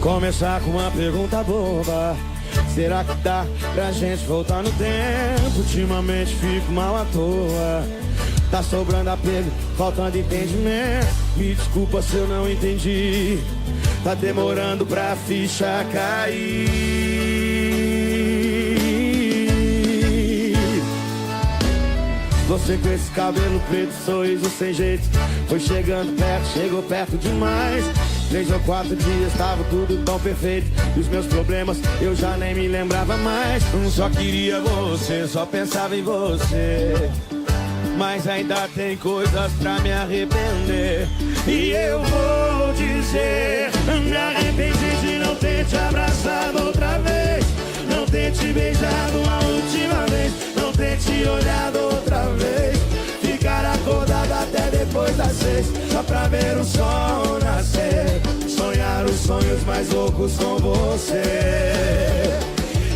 Começar com uma pergunta boba: será que dá pra gente voltar no tempo? Ultimamente fico mal à toa. Tá sobrando apego, faltando entendimento. Me desculpa se eu não entendi. Tá demorando pra ficha cair. Você com esse cabelo preto, sorriso sem jeito, foi chegando perto, chegou perto demais. 3 ou 4 dias tava tudo tão perfeito, e os meus problemas eu já nem me lembrava mais. Só queria você, só pensava em você, mas ainda tem coisas pra me arrepender. E eu vou dizer, me arrependi de não ter te abraçado outra vez, não ter te beijado a última vez, não ter te olhado outra vez, ficar acordado até depois das 6, só pra ver o sol nascer, sonhar os sonhos mais loucos com você.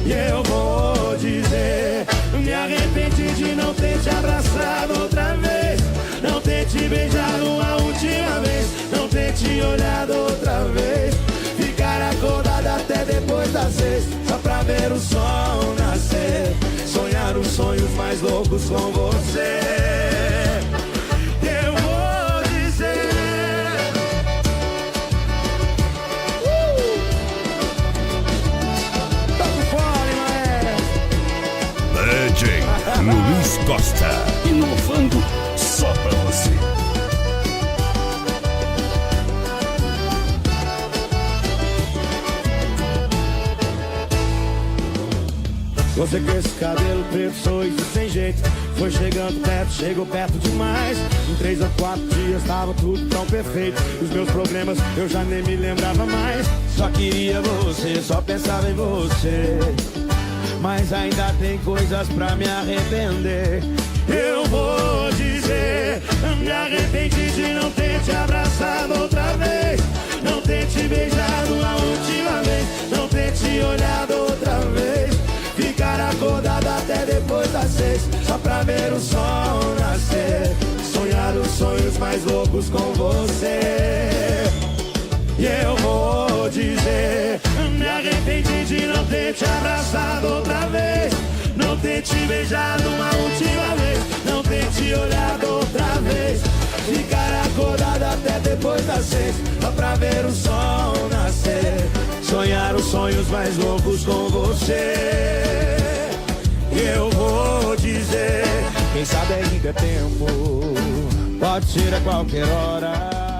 E eu vou dizer, me arrependi de não ter te abraçado outra vez, não ter te beijado a última vez, não ter te olhado outra vez, ficar acordado até depois das 6, só pra ver o sol nascer, sonhar os sonhos mais loucos com você. Eu vou dizer, tá com fome, mané. DJ Luiz Costa, inovando só pra você. Você com esse cabelo preto, sorriso sem jeito, foi chegando perto, chegou perto demais. Em 3 ou 4 dias tava tudo tão perfeito, os meus problemas eu já nem me lembrava mais. Só queria você, só pensava em você, mas ainda tem coisas pra me arrepender. Eu vou dizer, me arrependi de não ter te abraçado outra vez, não ter te beijado a última vez, não ter te olhado outra vez, ficar acordado até depois das 6, só pra ver o sol nascer, sonhar os sonhos mais loucos com você. E eu vou dizer, me arrependi de não ter te abraçado outra vez, não ter te beijado uma última vez, não ter te olhado outra vez, ficar acordado até depois das 6, só pra ver o sol nascer, sonhar os sonhos mais loucos com você. Eu vou dizer, quem sabe ainda é tempo, pode ser a qualquer hora.